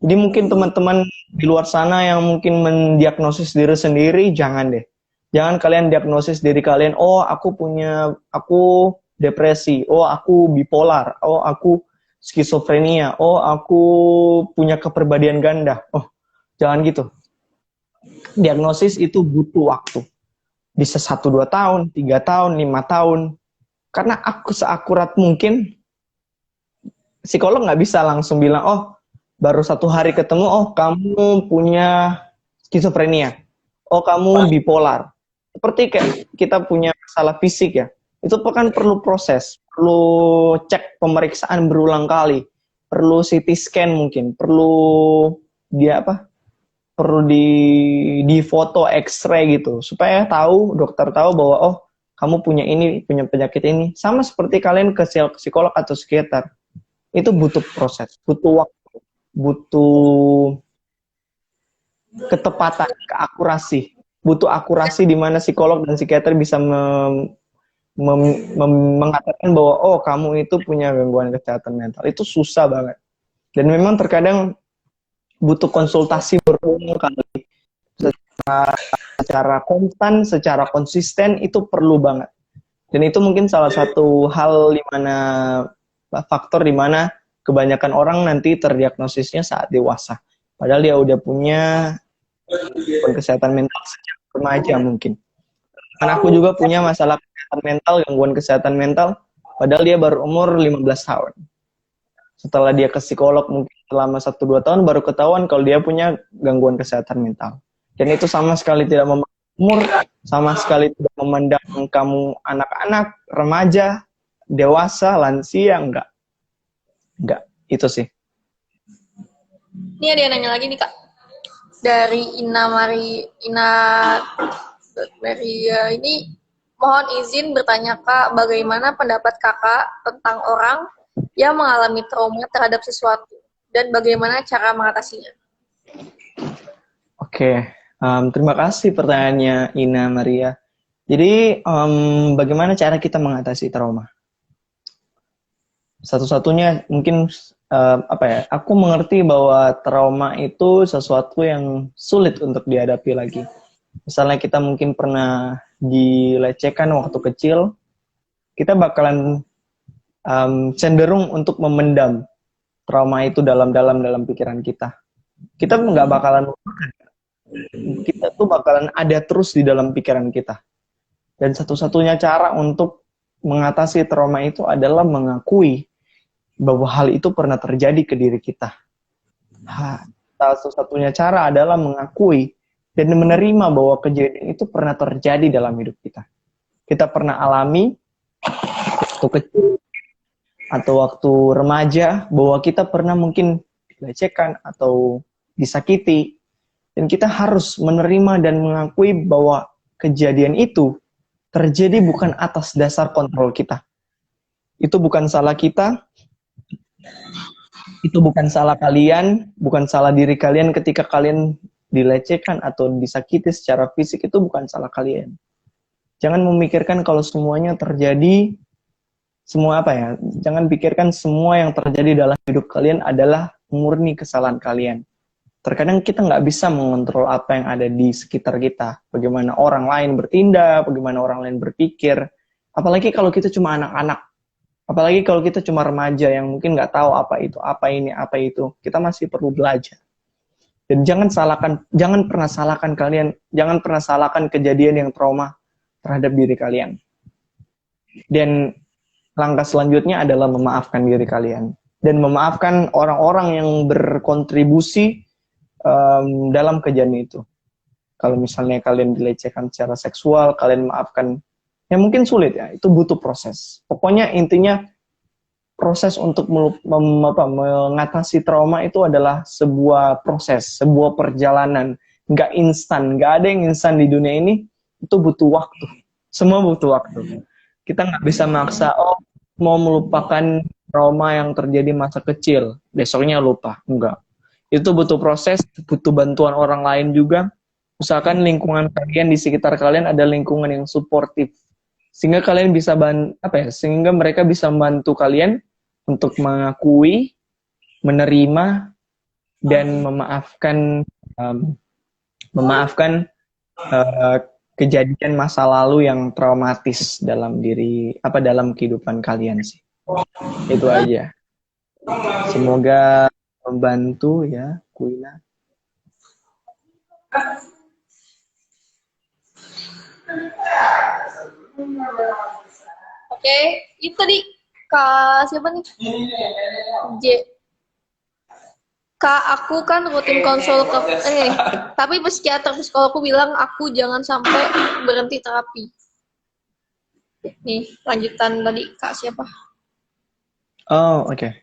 Jadi mungkin teman-teman di luar sana yang mungkin mendiagnosis diri sendiri, jangan deh. Jangan kalian diagnosis diri kalian, oh aku depresi, oh aku bipolar, oh aku skizofrenia, oh aku punya kepribadian ganda. Oh, jangan gitu. Diagnosis itu butuh waktu. Bisa 1-2 tahun, 3 tahun, 5 tahun. Karena aku seakurat mungkin, psikolog nggak bisa langsung bilang, oh baru 1 hari ketemu, oh kamu punya skizofrenia, oh kamu bipolar. Seperti kayak kita punya masalah fisik ya. itu kan perlu proses, perlu cek pemeriksaan berulang kali, perlu CT scan mungkin, perlu dia apa? Perlu di foto X-ray gitu supaya tahu dokter tahu bahwa oh kamu punya ini, punya penyakit ini. Sama seperti kalian ke psikolog atau psikiater. Itu butuh proses, butuh waktu, butuh ketepatan, keakurasi. Butuh akurasi di mana psikolog dan psikiater bisa mengatakan bahwa oh kamu itu punya gangguan kesehatan mental. Itu susah banget. Dan memang terkadang butuh konsultasi berulang kali secara konstan, secara konsisten itu perlu banget. Dan itu mungkin salah satu hal di mana faktor di mana kebanyakan orang nanti terdiagnosisnya saat dewasa. Padahal dia udah punya kesehatan mental sejak remaja mungkin. Kan aku juga punya masalah kesehatan mental, gangguan kesehatan mental, padahal dia baru umur 15 tahun. Setelah dia ke psikolog mungkin selama 1-2 tahun baru ketahuan kalau dia punya gangguan kesehatan mental. Dan itu sama sekali tidak memandang umur, sama sekali tidak memandang kamu anak-anak, remaja, dewasa, lansia, enggak. Enggak, itu sih. Ini ada yang nanya lagi nih Kak. Dari Ina Maria ini, mohon izin bertanya Kak, bagaimana pendapat Kakak tentang orang yang mengalami trauma terhadap sesuatu dan bagaimana cara mengatasinya? Oke, terima kasih pertanyaannya Ina Maria. Jadi, bagaimana cara kita mengatasi trauma? Satu-satunya mungkin apa ya? Aku mengerti bahwa trauma itu sesuatu yang sulit untuk dihadapi lagi. Misalnya kita mungkin pernah dilecehkan waktu kecil, kita bakalan cenderung untuk memendam trauma itu dalam pikiran kita. Kita nggak bakalan, kita tuh bakalan ada terus di dalam pikiran kita. Dan satu-satunya cara untuk mengatasi trauma itu adalah mengakui bahwa hal itu pernah terjadi ke diri kita. Satu-satunya cara adalah mengakui dan menerima bahwa kejadian itu pernah terjadi dalam hidup kita. Kita pernah alami waktu kecil atau waktu remaja bahwa kita pernah mungkin dilecehkan atau disakiti. Dan kita harus menerima dan mengakui bahwa kejadian itu terjadi bukan atas dasar kontrol kita. Itu bukan salah kita, itu bukan salah kalian, bukan salah diri kalian ketika kalian dilecehkan atau disakiti secara fisik, itu bukan salah kalian. Jangan memikirkan kalau semuanya terjadi, semua apa ya, jangan pikirkan semua yang terjadi dalam hidup kalian adalah murni kesalahan kalian. Terkadang kita nggak bisa mengontrol apa yang ada di sekitar kita. Bagaimana orang lain bertindak, bagaimana orang lain berpikir. Apalagi kalau kita cuma anak-anak. Apalagi kalau kita cuma remaja yang mungkin nggak tahu apa itu, apa ini, apa itu. Kita masih perlu belajar. Dan jangan pernah salahkan kejadian yang trauma terhadap diri kalian. Dan langkah selanjutnya adalah memaafkan diri kalian. Dan memaafkan orang-orang yang berkontribusi dalam kejadian itu. Kalau misalnya kalian dilecehkan secara seksual, kalian maafkan, ya mungkin sulit ya, itu butuh proses. Pokoknya intinya proses untuk mengatasi trauma itu adalah sebuah proses, sebuah perjalanan, nggak instan, nggak ada yang instan di dunia ini, itu butuh waktu. Semua butuh waktu. Kita nggak bisa maksa, oh mau melupakan trauma yang terjadi masa kecil, besoknya lupa, enggak. Itu butuh proses, butuh bantuan orang lain juga. Usahakan lingkungan kalian di sekitar kalian ada lingkungan yang suportif, sehingga kalian bisa sehingga mereka bisa membantu kalian untuk mengakui, menerima, dan memaafkan kejadian masa lalu yang traumatis dalam kehidupan kalian sih. Itu aja. Semoga membantu ya, Kuina. Oke, itu tadi Kak siapa nih? Kak, aku kan rutin konsul tapi psikiater psikologku bilang aku jangan sampai berhenti terapi. Nih, lanjutan tadi Kak siapa? Oh, oke.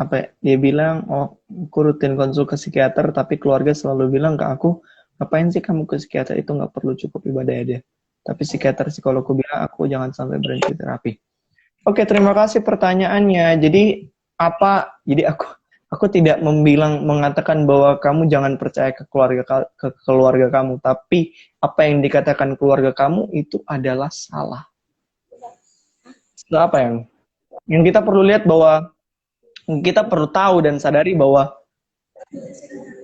Apa ya? Dia bilang, oh, aku rutin konsul ke psikiater, tapi keluarga selalu bilang ke aku, ngapain sih kamu ke psikiater, itu nggak perlu, cukup ibadah aja. Tapi psikiater psikologku bilang aku jangan sampai berhenti terapi. Oke, terima kasih pertanyaannya. Jadi apa? Jadi aku tidak mengatakan bahwa kamu jangan percaya ke keluarga kamu, tapi apa yang dikatakan keluarga kamu itu adalah salah. Itu apa yang kita perlu lihat bahwa kita perlu tahu dan sadari bahwa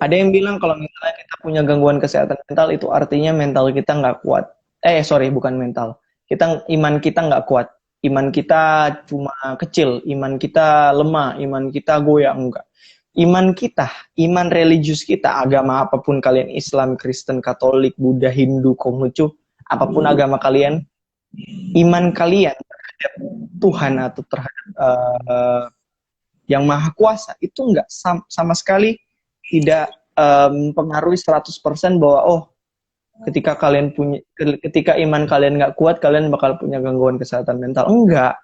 ada yang bilang kalau misalnya kita punya gangguan kesehatan mental itu artinya mental kita nggak kuat. Sorry, bukan mental. Iman kita nggak kuat. Iman kita cuma kecil. Iman kita lemah. Iman kita goyang. Enggak. Iman kita, iman religius kita, agama apapun kalian, Islam, Kristen, Katolik, Buddha, Hindu, Konghucu, apapun agama kalian, iman kalian terhadap Tuhan atau terhadap yang maha kuasa itu nggak sama sekali tidak mempengaruhi 100% bahwa oh ketika iman kalian nggak kuat kalian bakal punya gangguan kesehatan mental. Enggak,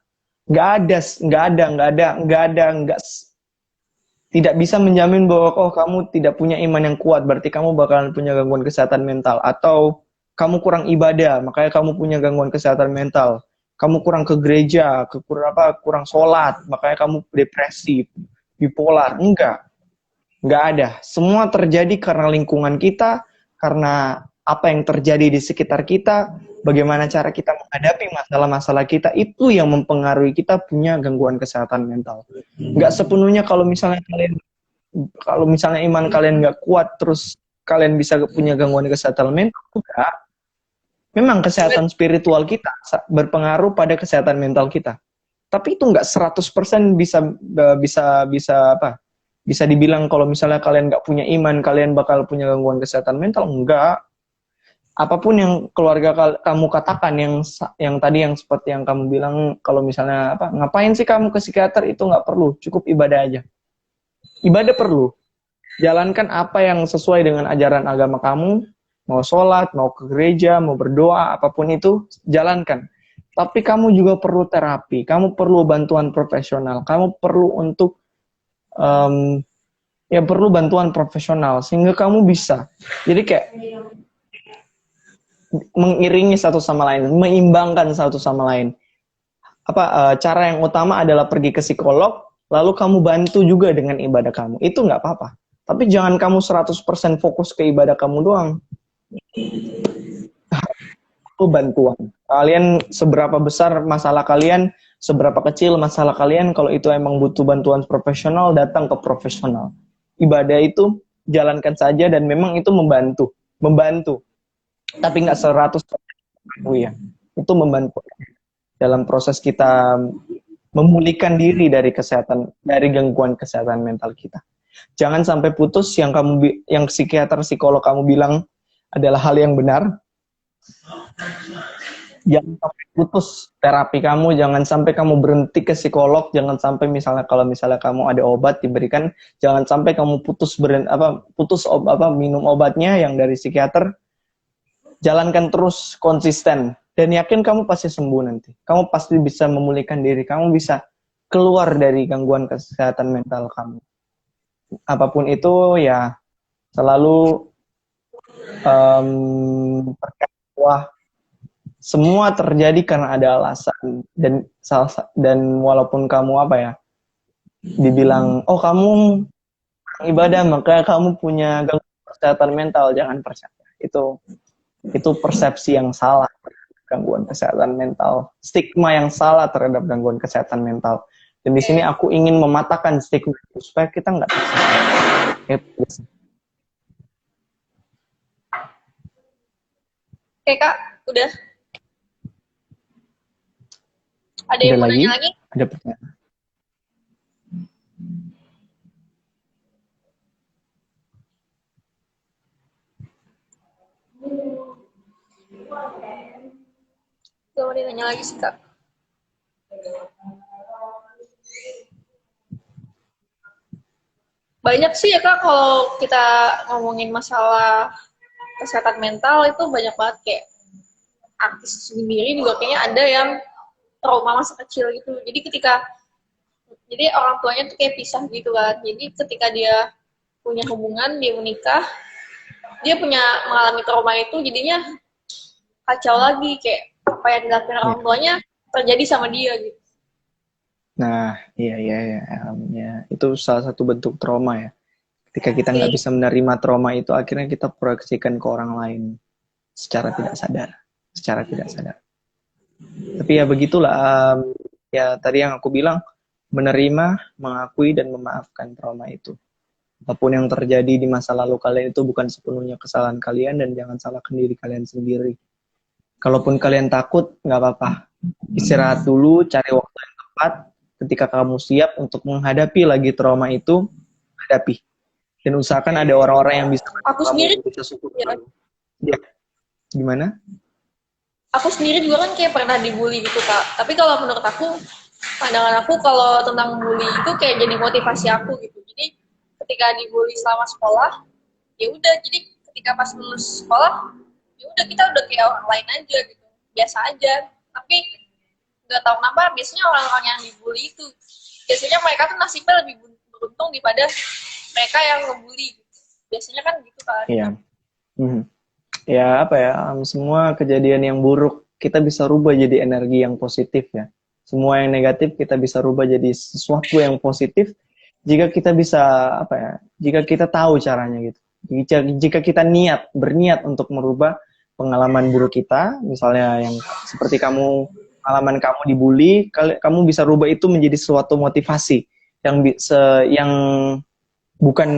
tidak bisa menjamin bahwa oh kamu tidak punya iman yang kuat berarti kamu bakalan punya gangguan kesehatan mental, atau kamu kurang ibadah makanya kamu punya gangguan kesehatan mental, kamu kurang ke gereja, kurang sholat makanya kamu depresi, bipolar. Nggak ada. Semua terjadi karena lingkungan kita, karena apa yang terjadi di sekitar kita, bagaimana cara kita menghadapi masalah-masalah kita, itu yang mempengaruhi kita punya gangguan kesehatan mental. Nggak sepenuhnya kalau misalnya iman kalian nggak kuat, terus kalian bisa punya gangguan kesehatan mental, enggak. Memang kesehatan spiritual kita berpengaruh pada kesehatan mental kita. Tapi itu nggak 100% bisa dibilang kalau misalnya kalian nggak punya iman, kalian bakal punya gangguan kesehatan mental. Enggak. Apapun yang keluarga kamu katakan, yang tadi yang seperti yang kamu bilang, kalau misalnya ngapain sih kamu ke psikiater, itu nggak perlu, cukup ibadah aja. Ibadah perlu. Jalankan apa yang sesuai dengan ajaran agama kamu, mau sholat, mau ke gereja, mau berdoa, apapun itu, jalankan. Tapi kamu juga perlu terapi, kamu perlu bantuan profesional, kamu perlu untuk perlu bantuan profesional sehingga kamu bisa. Jadi kayak mengiringi satu sama lain, meimbangkan satu sama lain. Cara yang utama adalah pergi ke psikolog, lalu kamu bantu juga dengan ibadah kamu. Itu nggak apa-apa. Tapi jangan kamu 100% fokus ke ibadah kamu doang. Itu bantuan. Kalian seberapa besar masalah kalian, seberapa kecil masalah kalian, kalau itu emang butuh bantuan profesional, datang ke profesional. Ibadah itu jalankan saja dan memang itu membantu. Tapi nggak 100%. Ya. Itu membantu dalam proses kita memulihkan diri dari gangguan kesehatan mental kita. Jangan sampai putus yang psikiater psikolog kamu bilang adalah hal yang benar. Jangan sampai putus terapi kamu, jangan sampai kamu berhenti ke psikolog, jangan sampai kalau misalnya kamu ada obat diberikan, jangan sampai kamu putus minum obatnya yang dari psikiater. Jalankan terus konsisten dan yakin kamu pasti sembuh nanti. Kamu pasti bisa memulihkan diri, kamu bisa keluar dari gangguan kesehatan mental kamu. Apapun itu ya selalu percaya bahwa semua terjadi karena ada alasan, dan walaupun kamu dibilang oh kamu ibadah maka kamu punya gangguan kesehatan mental, jangan percaya. Itu persepsi yang salah terhadap gangguan kesehatan mental, stigma yang salah terhadap gangguan kesehatan mental. Dan di sini aku ingin mematahkan stigma itu supaya kita nggak tersesat. Oke Kak, udah. Ada yang mau nanya lagi? Ada pertanyaan. Gak mau ditanya lagi sih Kak. Banyak sih ya Kak, kalau kita ngomongin masalah kesehatan mental itu banyak banget kayak artis sendiri juga kayaknya ada yang trauma masa kecil gitu. Jadi orang tuanya tuh kayak pisah gitu kan. Jadi ketika dia punya hubungan, dia menikah, dia mengalami trauma itu, jadinya kacau lagi, kayak apa yang dilakukan orang tuanya terjadi sama dia gitu. Nah, iya. Ya. Itu salah satu bentuk trauma ya. Ketika kita nggak bisa menerima trauma itu, akhirnya kita proyeksikan ke orang lain secara tidak sadar. Tapi ya begitulah, ya tadi yang aku bilang, menerima, mengakui, dan memaafkan trauma itu. Apapun yang terjadi di masa lalu kalian itu bukan sepenuhnya kesalahan kalian, dan jangan salahkan diri kalian sendiri. Kalaupun kalian takut, nggak apa-apa. Istirahat dulu, cari waktu yang tepat. Ketika kamu siap untuk menghadapi lagi trauma itu, hadapi. Dan usahakan ada orang-orang yang bisa bisa support kamu. Ya. Gimana? Aku sendiri juga kan kayak pernah dibully gitu, Kak. Tapi kalau menurut aku, pandangan aku kalau tentang bully itu kayak jadi motivasi aku gitu. Jadi ketika dibully selama sekolah, ya udah, jadi ketika pas lulus sekolah, ya udah kita udah kayak orang lain aja gitu, biasa aja. Tapi nggak tahu kenapa biasanya orang-orang yang dibully itu biasanya mereka tuh nasibnya lebih beruntung daripada mereka yang ngebully gitu. Biasanya kan gitu kan. Iya. Ya apa ya, semua kejadian yang buruk kita bisa rubah jadi energi yang positif ya. Semua yang negatif kita bisa rubah jadi sesuatu yang positif jika kita bisa jika kita tahu caranya gitu. Jika kita berniat untuk merubah pengalaman buruk kita, misalnya yang seperti pengalaman kamu dibully, kamu bisa rubah itu menjadi suatu motivasi yang bukan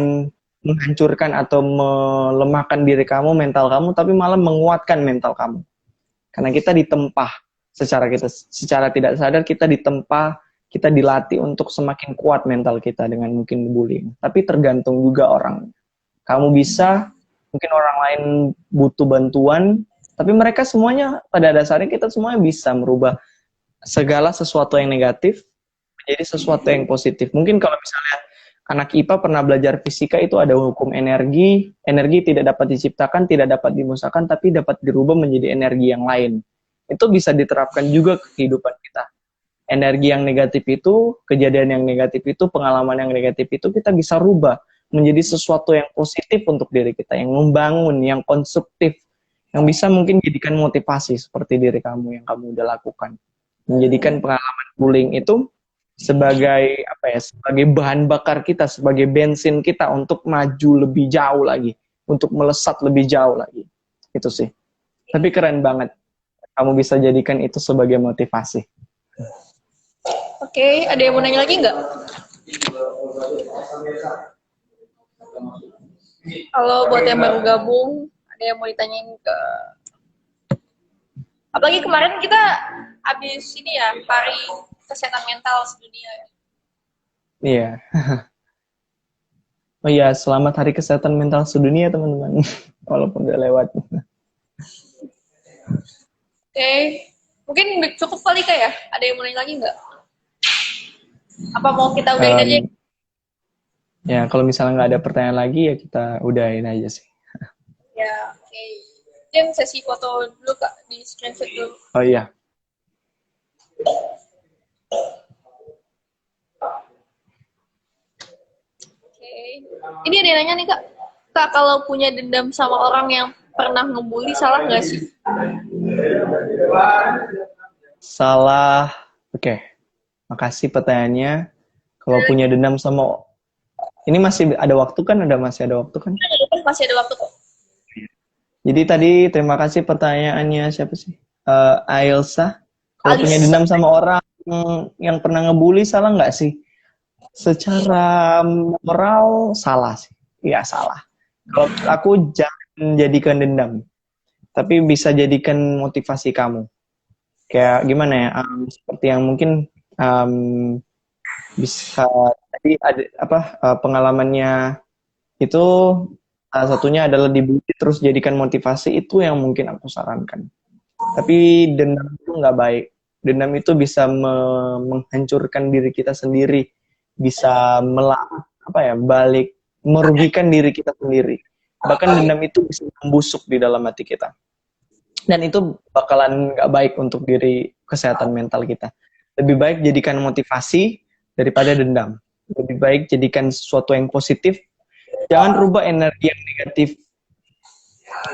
menghancurkan atau melemahkan diri kamu, mental kamu, tapi malah menguatkan mental kamu. Karena kita ditempa secara tidak sadar, kita dilatih untuk semakin kuat mental kita dengan mungkin bullying. Tapi tergantung juga orang. Kamu bisa, mungkin orang lain butuh bantuan, tapi mereka semuanya, pada dasarnya kita semuanya bisa merubah segala sesuatu yang negatif menjadi sesuatu yang positif. Mungkin kalau misalnya anak IPA pernah belajar fisika, itu ada hukum energi. Energi tidak dapat diciptakan, tidak dapat dimusnahkan, tapi dapat dirubah menjadi energi yang lain. Itu bisa diterapkan juga ke kehidupan kita. Energi yang negatif itu, kejadian yang negatif itu, pengalaman yang negatif itu, kita bisa rubah menjadi sesuatu yang positif untuk diri kita, yang membangun, yang konstruktif, yang bisa mungkin jadikan motivasi seperti diri kamu yang kamu udah lakukan. Menjadikan pengalaman bullying itu sebagai sebagai bahan bakar kita, sebagai bensin kita untuk maju lebih jauh lagi, untuk melesat lebih jauh lagi. Itu sih. Tapi keren banget kamu bisa jadikan itu sebagai motivasi. Oke, ada yang mau nanya lagi nggak? Kalau buat yang baru gabung, ada yang mau ditanyain ke... Apalagi kemarin kita habis ini ya, Hari Kesehatan Mental Sedunia. Iya. Oh iya, selamat Hari Kesehatan Mental Sedunia teman-teman. Walaupun udah lewat. Oke. Mungkin cukup kali Kak ya? Ada yang mau nanya lagi nggak? Apa mau kita udahin aja? Ya, kalau misalnya nggak ada pertanyaan lagi, ya kita udahin aja sih. Ya, oke. Mungkin sesi foto dulu Kak, di screenshot dulu. Oh iya. Okay. Ini ada yang nanya nih Kak. Kak, kalau punya dendam sama orang yang pernah ngebully, salah nggak sih? Salah. Oke. Makasih pertanyaannya. Kalau punya dendam sama... Ini masih ada waktu kan? Masih ada waktu kan? Masih ada waktu kok. Jadi tadi terima kasih pertanyaannya siapa sih? Ailsa. Kalau punya dendam sama orang yang pernah ngebully, salah nggak sih? Secara moral salah sih. Iya salah. Kalau aku jangan jadikan dendam, tapi bisa jadikan motivasi kamu. Kayak gimana ya? Seperti yang mungkin bisa tadi ada pengalamannya itu salah satunya adalah dibully terus jadikan motivasi, itu yang mungkin aku sarankan. Tapi dendam itu nggak baik. Dendam itu bisa menghancurkan diri kita sendiri, bisa merugikan diri kita sendiri. Bahkan dendam itu bisa membusuk di dalam hati kita. Dan itu bakalan nggak baik untuk diri kesehatan mental kita. Lebih baik jadikan motivasi daripada dendam. Lebih baik jadikan sesuatu yang positif. Jangan rubah energi yang negatif.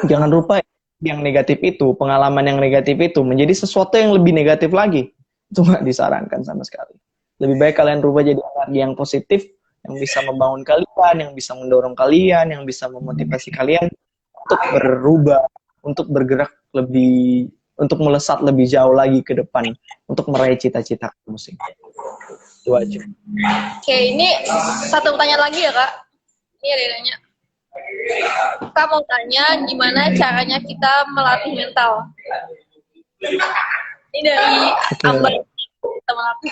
Jangan rubah yang negatif itu, pengalaman yang negatif itu menjadi sesuatu yang lebih negatif lagi. Itu nggak disarankan sama sekali. Lebih baik kalian rubah jadi energi yang positif, yang bisa membangun kalian, yang bisa mendorong kalian, yang bisa memotivasi kalian untuk berubah, untuk bergerak lebih, untuk melesat lebih jauh lagi ke depan, untuk meraih cita-cita kamu sih. Itu aja. Oke, ini satu pertanyaan lagi ya Kak. Ini ada yang nanya. Kak mau tanya gimana caranya kita melatih mental. Ini dari Amber teman aku.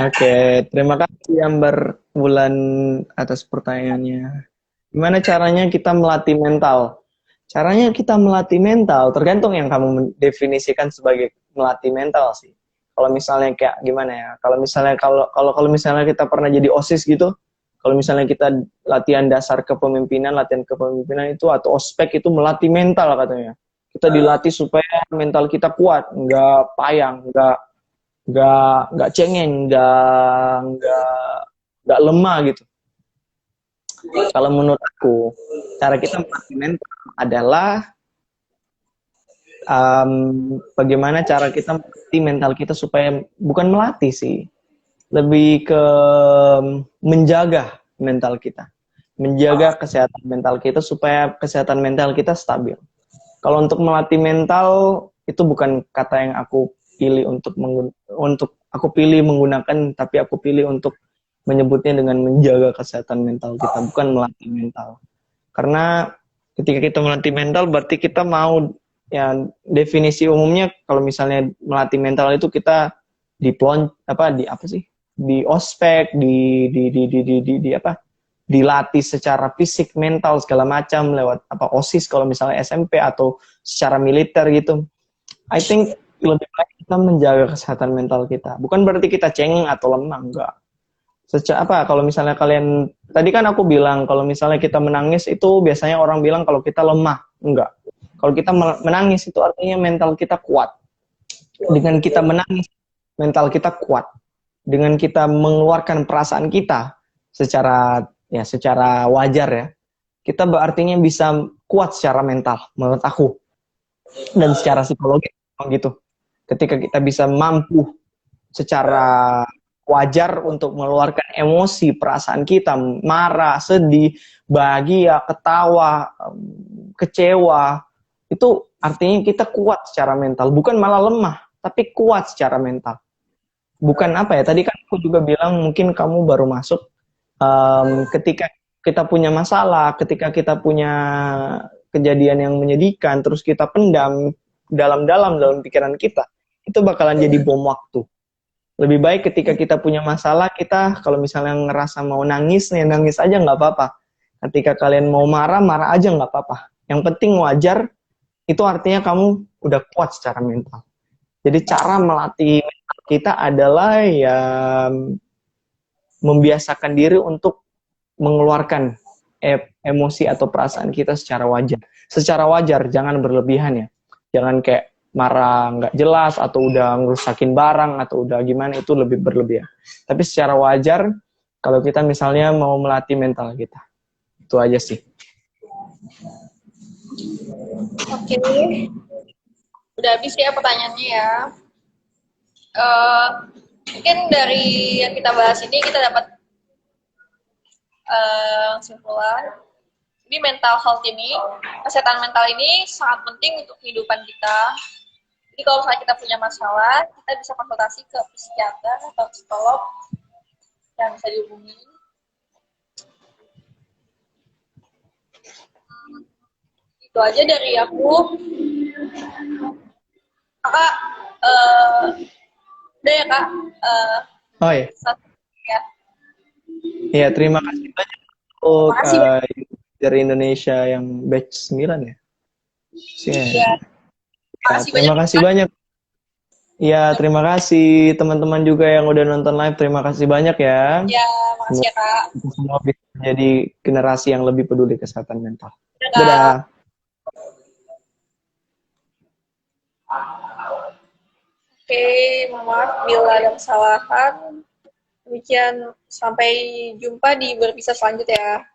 Oke, terima kasih Amber Bulan atas pertanyaannya. Gimana caranya kita melatih mental? Caranya kita melatih mental tergantung yang kamu definisikan sebagai melatih mental sih. Kalau misalnya kayak gimana ya? Kalau misalnya kita pernah jadi OSIS gitu, kalau misalnya kita latihan latihan kepemimpinan itu atau ospek itu melatih mental katanya. Kita dilatih supaya mental kita kuat, nggak payang, nggak cengeng, nggak lemah gitu. Kalau menurut aku, cara kita melatih mental adalah bagaimana cara kita melatih mental kita supaya bukan melatih sih, lebih ke menjaga mental kita, menjaga kesehatan mental kita supaya kesehatan mental kita stabil. Kalau untuk melatih mental itu bukan kata yang aku pilih untuk aku pilih menggunakan, tapi aku pilih untuk menyebutnya dengan menjaga kesehatan mental kita, bukan melatih mental. Karena ketika kita melatih mental berarti kita mau, ya definisi umumnya kalau misalnya melatih mental itu kita di ospek, dilatih secara fisik, mental segala macam lewat OSIS kalau misalnya SMP atau secara militer gitu. I think lebih baik kita menjaga kesehatan mental kita. Bukan berarti kita cengeng atau lemah, enggak. Kalau misalnya kalian tadi kan aku bilang kalau misalnya kita menangis itu biasanya orang bilang kalau kita lemah. Enggak. Kalau kita menangis itu artinya mental kita kuat. Dengan kita menangis, mental kita kuat. Dengan kita mengeluarkan perasaan kita secara wajar ya, kita artinya bisa kuat secara mental menurut aku. Dan secara psikologis gitu. Ketika kita bisa mampu secara wajar untuk mengeluarkan emosi, perasaan kita, marah, sedih, bahagia, ketawa, kecewa, itu artinya kita kuat secara mental, bukan malah lemah, tapi kuat secara mental. Bukan tadi kan aku juga bilang mungkin kamu baru masuk, ketika kita punya masalah, ketika kita punya kejadian yang menyedihkan, terus kita pendam dalam pikiran kita, itu bakalan jadi bom waktu. Lebih baik ketika kita punya masalah, kita kalau misalnya ngerasa mau nangis, ya nangis aja nggak apa-apa. Ketika kalian mau marah, marah aja nggak apa-apa. Yang penting wajar, itu artinya kamu udah kuat secara mental. Jadi cara melatih mental kita adalah ya membiasakan diri untuk mengeluarkan emosi atau perasaan kita secara wajar. Secara wajar, jangan berlebihan ya. Jangan kayak marah nggak jelas atau udah ngerusakin barang atau udah gimana, itu lebih berlebihan. Tapi secara wajar kalau kita misalnya mau melatih mental kita. Itu aja sih. Oke. Udah habis ya pertanyaannya ya. Mungkin dari yang kita bahas ini kita dapat kesimpulan. Jadi mental health ini, kesehatan mental ini sangat penting untuk kehidupan kita. Jadi kalau misalnya kita punya masalah, kita bisa konsultasi ke psikiater atau psikolog yang bisa dihubungi. Itu aja dari aku. Kakak, udah ya Kak? Oh ya. Ya. Iya, terima kasih banyak untuk dari Indonesia yang batch 9 ya. Iya. Terima kasih banyak. Iya, terima kasih teman-teman juga yang udah nonton live. Terima kasih banyak ya. Iya, makasih ya Kak. Semua bisa menjadi generasi yang lebih peduli kesehatan mental. Dadah. Dadah. Oke, maaf bila ada kesalahan. Demikian, sampai jumpa di berpisah selanjutnya.